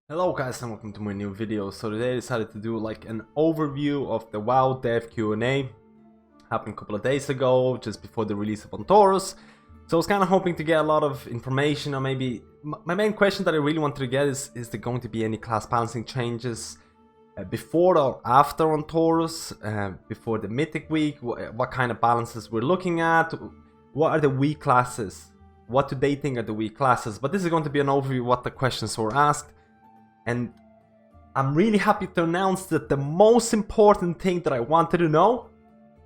Hello guys and welcome to my new video. So today I decided to do like an overview of the WoW Dev Q&A. Happened a couple of days ago, just before the release of On Taurus. So I was kind of hoping to get a lot of information, or maybe my main question that I really wanted to get is there going to be any class balancing changes before or after On Taurus, before the Mythic week? What kind of balances we're looking at? What are the weak classes? What do they think are the weak classes? But this is going to be an overview of what the questions were asked. And I'm really happy to announce that the most important thing that I wanted to know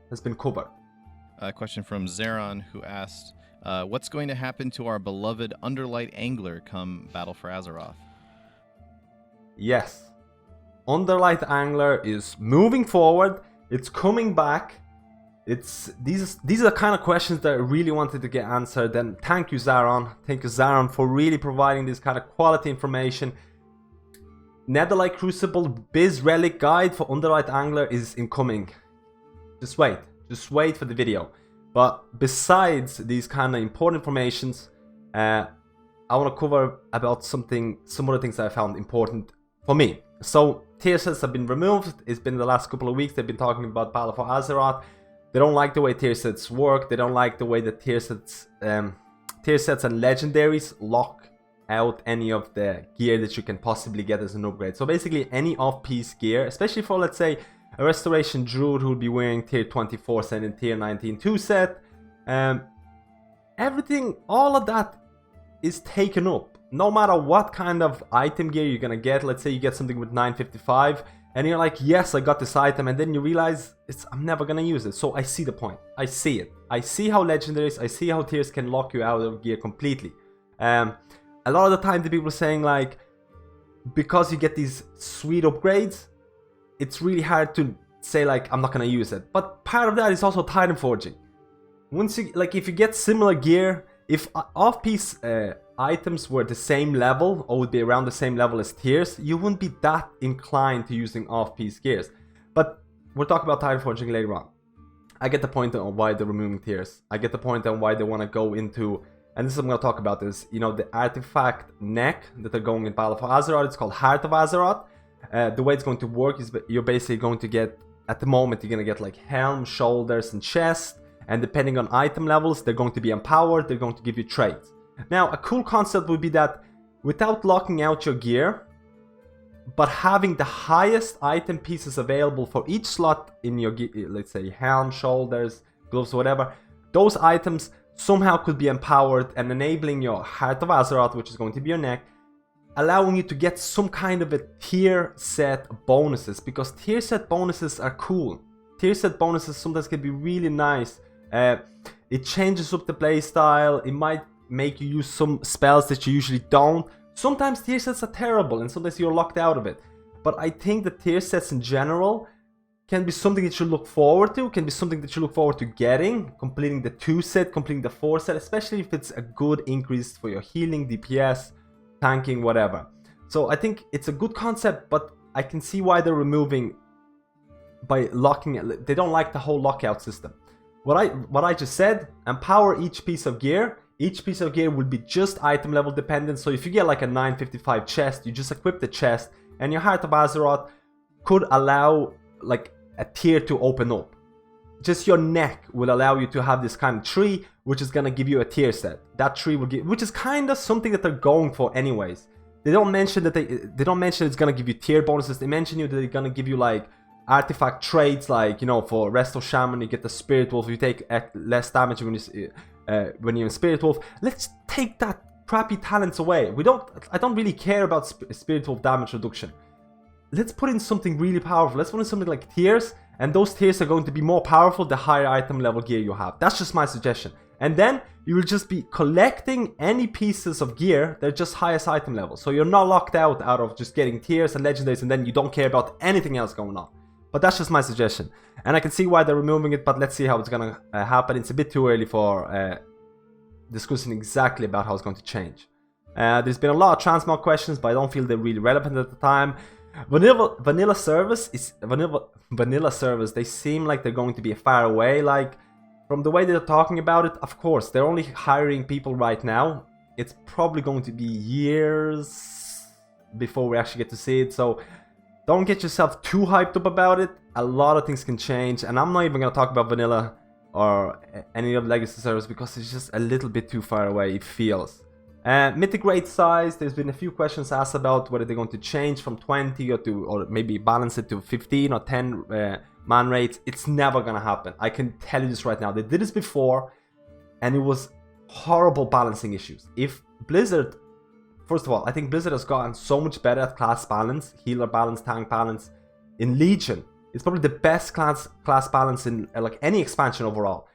has been covered. A question from Zeron, who asked, what's going to happen to our beloved Underlight Angler come Battle for Azeroth? Yes, Underlight Angler is moving forward. It's coming back. These are the kind of questions that I really wanted to get answered. And thank you, Zeron. Thank you, Zeron, for really providing this kind of quality information. Netherlight Crucible Biz Relic Guide for Underlight Angler is incoming. Just wait for the video. But besides these kind of important informations, I want to cover about some other things that I found important for me. So tier sets have been removed. It's been the last couple of weeks they've been talking about Battle for Azeroth. They don't like the way tier sets work. They don't like the way that tier sets and legendaries lock out any of the gear that you can possibly get as an upgrade. So basically any off-piece gear, especially for, let's say, a Restoration Druid who will be wearing tier 24 set and tier 19 2 set, everything, all of that is taken up. No matter what kind of item gear you're gonna get. Let's say you get something with 955 and you're like, yes, I got this item, and then you realize I'm never gonna use it. So I see the point. I see it. I see how legendaries, I see how tiers can lock you out of gear completely. A lot of the time the people are saying, like, because you get these sweet upgrades, it's really hard to say, like, I'm not gonna use it. But part of that is also Titanforging. Once you, like, if you get similar gear, if off-piece items were the same level, or would be around the same level as tiers, you wouldn't be that inclined to using off-piece gears. But we'll talk about Titanforging later on. I get the point on why they're removing tiers. I get the point on why they want to go into, and this is what I'm going to talk about, is, you know, the artifact neck that they're going in Battle for Azeroth. It's called Heart of Azeroth. The way it's going to work is you're basically going to get, at the moment, you're going to get like helm, shoulders, and chest. And depending on item levels, they're going to be empowered. They're going to give you traits. Now, a cool concept would be that without locking out your gear, but having the highest item pieces available for each slot in your gear, let's say helm, shoulders, gloves, whatever, those items somehow could be empowered and enabling your Heart of Azeroth, which is going to be your neck, allowing you to get some kind of a tier set bonuses, because tier set bonuses are cool. Tier set bonuses sometimes can be really nice. It changes up the playstyle. It might make you use some spells that you usually don't. Sometimes tier sets are terrible and sometimes you're locked out of it. But I think the tier sets in general can be something that you look forward to, can be something that you look forward to getting, completing the 2 set, completing the 4 set, especially if it's a good increase for your healing, DPS, tanking, whatever. So I think it's a good concept, but I can see why they're removing by locking it. They don't like the whole lockout system. What I just said, empower each piece of gear. Each piece of gear will be just item level dependent. So if you get like a 955 chest, you just equip the chest, and your Heart of Azeroth could allow like a tier to open up. Just your neck will allow you to have this kind of tree, which is gonna give you a tier set. That tree will give, which is kind of something that they're going for anyways. They don't mention that they don't mention it's gonna give you tier bonuses. They mention you that they're gonna give you like artifact traits, like, you know, for Resto Shaman you get the Spirit Wolf, you take less damage when you're in Spirit Wolf. Let's take that crappy talents away. I don't really care about Spirit Wolf damage reduction. Let's put in something really powerful. Let's put in something like tiers, and those tiers are going to be more powerful the higher item level gear you have. That's just my suggestion. And then you will just be collecting any pieces of gear that are just highest item level. So you're not locked out of just getting tiers and legendaries, and then you don't care about anything else going on. But that's just my suggestion. And I can see why they're removing it, but let's see how it's gonna happen. It's a bit too early for discussing exactly about how it's going to change. There's been a lot of transmog questions, but I don't feel they're really relevant at the time. Vanilla servers, they seem like they're going to be far away. Like, from the way they're talking about it, of course, they're only hiring people right now. It's probably going to be years before we actually get to see it. So don't get yourself too hyped up about it. A lot of things can change, and I'm not even going to talk about vanilla or any of the legacy servers because it's just a little bit too far away, it feels. Mythic raid size, there's been a few questions asked about whether they're going to change from 20 or maybe balance it to 15 or 10 man raids. It's never going to happen. I can tell you this right now. They did this before, and it was horrible balancing issues. If Blizzard, first of all, I think Blizzard has gotten so much better at class balance, healer balance, tank balance. In Legion, it's probably the best class balance in like any expansion overall.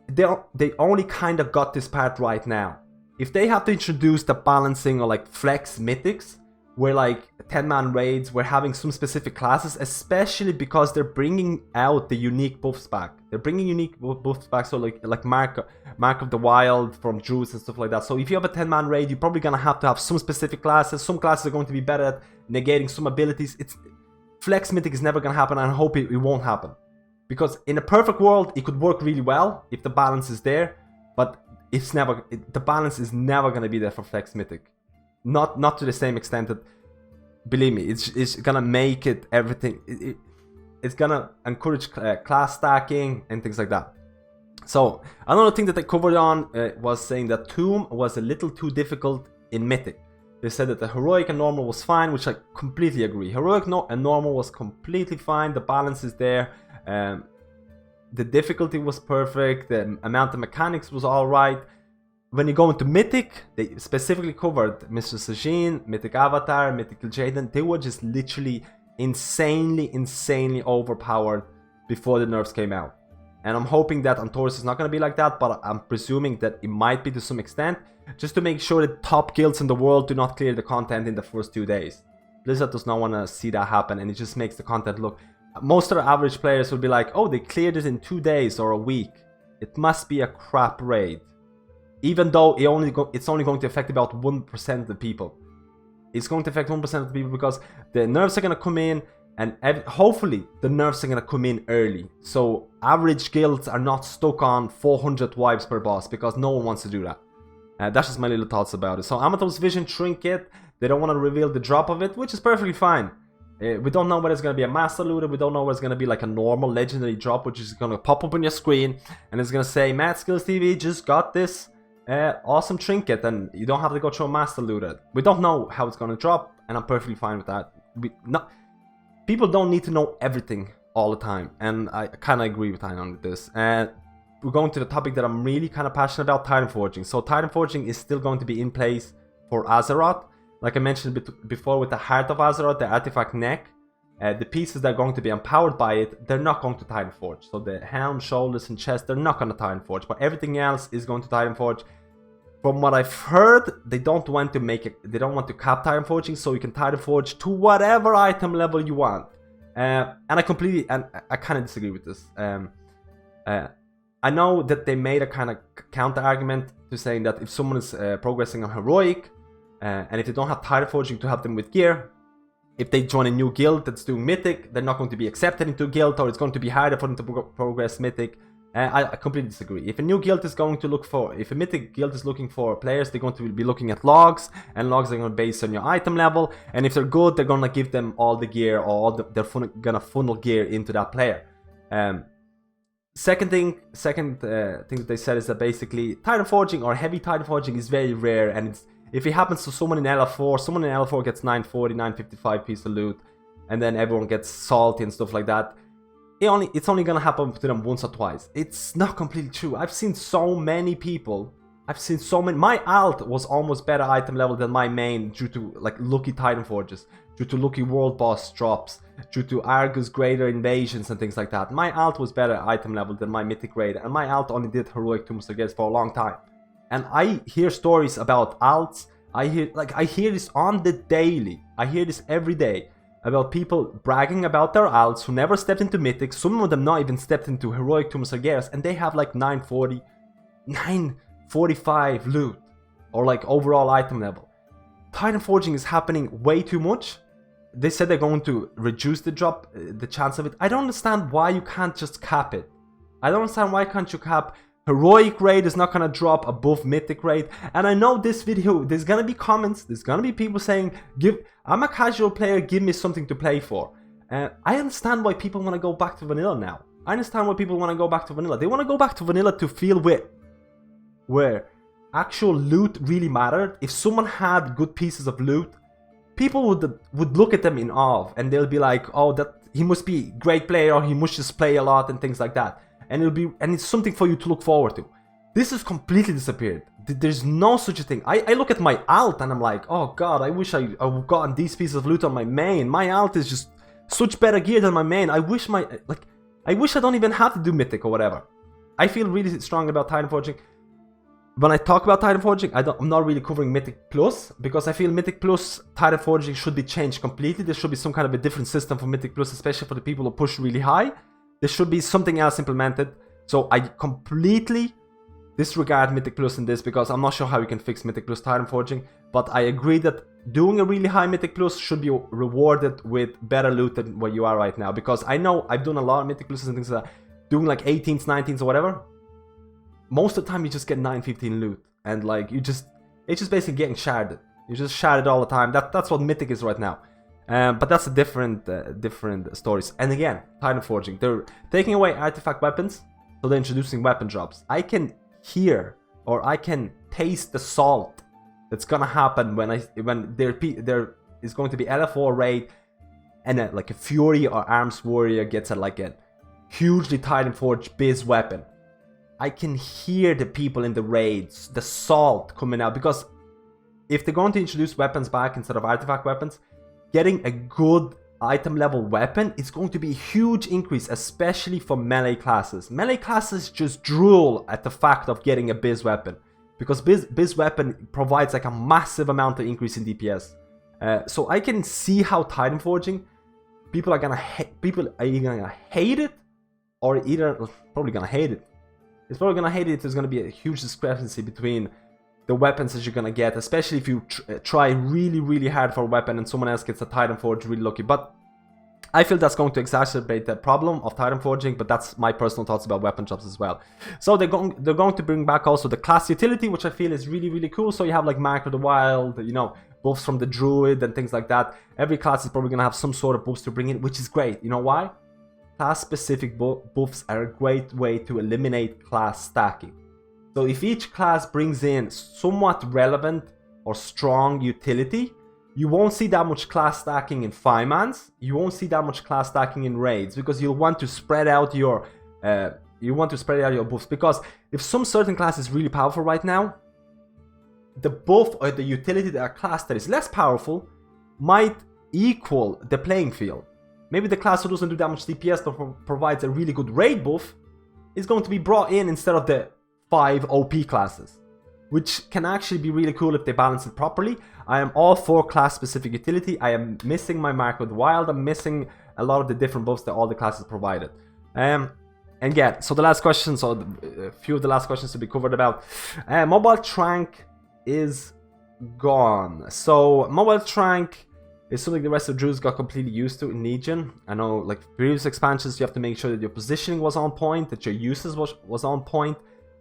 They only kind of got this part right now. If they have to introduce the balancing or like flex mythics, where like 10-man raids, we're having some specific classes, especially because they're bringing out the unique buffs back. They're bringing unique buffs back, so like Mark of the Wild from Druids and stuff like that. So if you have a 10-man raid, you're probably gonna have to have some specific classes. Some classes are going to be better at negating some abilities. Flex mythic is never gonna happen, and I hope it won't happen. Because in a perfect world, it could work really well if the balance is there, but the balance is never gonna be there for flex mythic. Not to the same extent that, believe me, it's gonna make it everything. It's gonna encourage class stacking and things like that. So another thing that they covered on was saying that Tomb was a little too difficult in Mythic. They said that the Heroic and Normal was fine, which I completely agree. Heroic and Normal was completely fine. The balance is there. The difficulty was perfect. The amount of mechanics was alright. When you go into Mythic, they specifically covered Mr. Sajin, Mythic Avatar, Mythical Jaden. They were just literally insanely overpowered before the nerfs came out. And I'm hoping that on Taurus is not going to be like that, but I'm presuming that it might be to some extent, just to make sure that top guilds in the world do not clear the content in the first 2 days. Blizzard does not want to see that happen, and it just makes the content look... Most of the average players will be like, oh, they cleared it in 2 days or a week. It must be a crap raid. Even though it's only going to affect about 1% of the people. It's going to affect 1% of the people because the nerfs are going to come in, and hopefully the nerfs are going to come in early. So average guilds are not stuck on 400 wipes per boss, because no one wants to do that. That's just my little thoughts about it. So Amatos Vision Trinket, they don't want to reveal the drop of it, which is perfectly fine. We don't know whether it's going to be a master looter. We don't know whether it's going to be like a normal legendary drop, which is going to pop up on your screen, and it's going to say, MadSkillzzTV just got this awesome trinket, and you don't have to go through a master looter. We don't know how it's going to drop, and I'm perfectly fine with that. People don't need to know everything all the time, and I kind of agree with Ion with this. We're going to the topic that I'm really kind of passionate about, Titanforging. So Titanforging is still going to be in place for Azeroth. Like I mentioned before with the Heart of Azeroth, the artifact neck, the pieces that are going to be empowered by it, they're not going to Titanforge. So the helm, shoulders, and chest, they're not going to Titanforge, but everything else is going to Titanforge. From what I've heard, they don't want to cap Titanforging, so you can Titanforge to whatever item level you want. And I kind of disagree with this. I know that they made a kind of counter argument to saying that if someone is progressing on Heroic, and if they don't have Titanforging to help them with gear, if they join a new guild that's doing Mythic, they're not going to be accepted into a guild, or it's going to be harder for them to progress Mythic. I completely disagree. If a new guild is going to look for, if a Mythic guild is looking for players, they're going to be looking at logs, and logs are going to be based on your item level, and if they're good, they're going to give them all the gear, or they're going to funnel gear into that player. Second thing that they said is that basically Titanforging or heavy Titanforging is very rare, and if it happens to someone in LF4 gets 940, 955 piece of loot, and then everyone gets salty and stuff like that. It's only gonna happen to them once or twice. It's not completely true. I've seen so many people. My alt was almost better item level than my main due to like lucky Titanforges, due to lucky world boss drops, due to Argus greater invasions and things like that. My alt was better item level than my mythic raid, and my alt only did heroic Tombs against for a long time. And I hear stories about alts. I hear this on the daily. I hear this every day about people bragging about their alts who never stepped into Mythic, some of them not even stepped into Heroic Tombs and they have like 940, 945 loot, or like overall item level. Titanforging is happening way too much. They said they're going to reduce the drop, the chance of it. I don't understand why you can't just cap it. I don't understand why can't you cap Heroic raid is not gonna drop above mythic raid. And I know this video, there's gonna be comments, there's gonna be people saying, I'm a casual player, give me something to play for. I understand why people want to go back to vanilla now. I understand why people want to go back to vanilla. They want to go back to vanilla to feel where actual loot really mattered. If someone had good pieces of loot, people would look at them in awe, and they'll be like, oh, that he must be a great player, or he must just play a lot and things like that. And it's something for you to look forward to. This has completely disappeared. There's no such a thing. I look at my alt and I'm like, oh god, I wish I've gotten these pieces of loot on my main. My alt is just such better gear than my main. I wish I don't even have to do mythic or whatever. I feel really strong about Titanforging. When I talk about Titanforging, I'm not really covering Mythic Plus, because I feel Mythic Plus Titanforging should be changed completely. There should be some kind of a different system for Mythic Plus, especially for the people who push really high. There should be something else implemented. So I completely disregard Mythic Plus in this, because I'm not sure how you can fix Mythic Plus Titanforging. But I agree that doing a really high Mythic Plus should be rewarded with better loot than where you are right now. Because I know I've done a lot of Mythic Pluses and things like that, doing like 18s, 19s or whatever. Most of the time you just get 9-15 loot, and like it's just basically getting sharded. You just shard it all the time. That's what Mythic is right now. But that's a different stories. And again, Titanforging, they're taking away artifact weapons, so they're introducing weapon drops. I can hear, or I can taste the salt that's gonna happen when there is going to be LF4 raid, and like a Fury or Arms Warrior gets a hugely Titanforged biz weapon. I can hear the people in the raids, the salt coming out, because if they're going to introduce weapons back instead of artifact weapons, getting a good item level weapon is going to be a huge increase, especially for melee classes. Melee classes just drool at the fact of getting a biz weapon, because biz weapon provides like a massive amount of increase in DPS. So I can see how Titanforging, people are either gonna hate it, or probably gonna hate it. It's probably gonna hate it. There's gonna be a huge discrepancy between the weapons that you're gonna get, especially if you try really, really hard for a weapon and someone else gets a Titanforge really lucky. But I feel that's going to exacerbate the problem of Titanforging, but that's my personal thoughts about weapon drops as well. So they're going to bring back also the class utility, which I feel is really, really cool. So you have like Mark of the Wild, buffs from the Druid and things like that. Every class is probably gonna have some sort of buffs to bring in, which is great. You know why? Class-specific buffs are a great way to eliminate class stacking. So if each class brings in somewhat relevant or strong utility, you won't see that much class stacking in 5-mans. You won't see that much class stacking in raids, because you'll want to spread out your buffs. Because if some certain class is really powerful right now, the buff or the utility that a class that is less powerful might equal the playing field. Maybe the class who doesn't do that much DPS but provides a really good raid buff is going to be brought in instead of the 5 OP classes, which can actually be really cool if they balance it properly. I am all for class-specific utility. I am missing my Mark of the Wild. I'm missing a lot of the different buffs that all the classes provided. And yeah, so the last question, so a few of the last questions to be covered about. Mobile Trank is gone. So Mobile Trank is something the rest of Druids got completely used to in Legion. I know, like previous expansions, you have to make sure that your positioning was on point, that your uses was on point.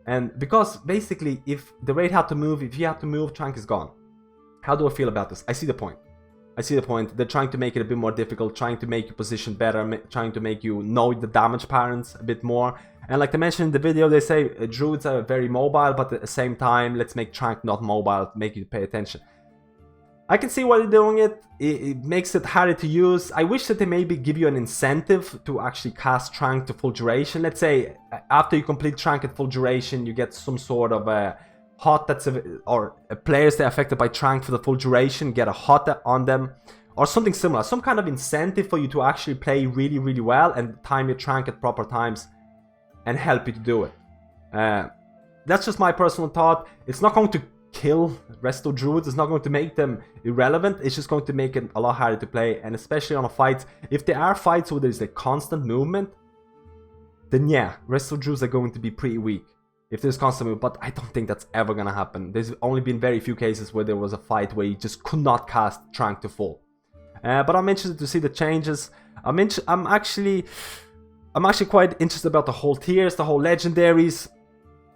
And because basically, if the raid had to move, if you had to move, Trank is gone. How do I feel about this? I see the point. They're trying to make it a bit more difficult, trying to make your position better, trying to make you know the damage patterns a bit more. And like they mentioned in the video, they say Druids are very mobile, but at the same time, let's make Trank not mobile, make you pay attention. I can see why they're doing it. It makes it harder to use. I wish that they maybe give you an incentive to actually cast Trank to full duration. Let's say after you complete Trank at full duration, you get some sort of a hot or players that are affected by Trank for the full duration get a hot on them, or something similar. Some kind of incentive for you to actually play really, really well and time your Trank at proper times and help you to do it. That's just my personal thought. It's not going to kill resto Druids, it's not going to make them irrelevant, it's just going to make it a lot harder to play. And especially on a fight, if there are fights where there's a constant movement, then yeah, resto Druids are going to be pretty weak if there's constant movement. But I don't think that's ever gonna happen. There's only been very few cases where there was a fight where you just could not cast Trank to full. But I'm interested to see the changes. I'm actually quite interested about the whole tiers, the whole legendaries.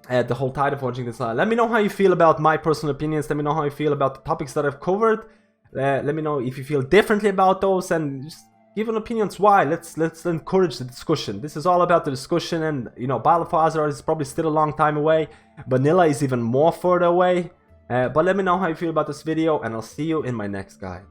the whole Titanforging design. Let me know how you feel about my personal opinions. Let me know how you feel about the topics that I've covered. Let me know if you feel differently about those, and just give an opinions why. Let's encourage the discussion. This is all about the discussion, and you know, Battle for Azeroth is probably still a long time away. Vanilla is even more further away. But let me know how you feel about this video, and I'll see you in my next guide.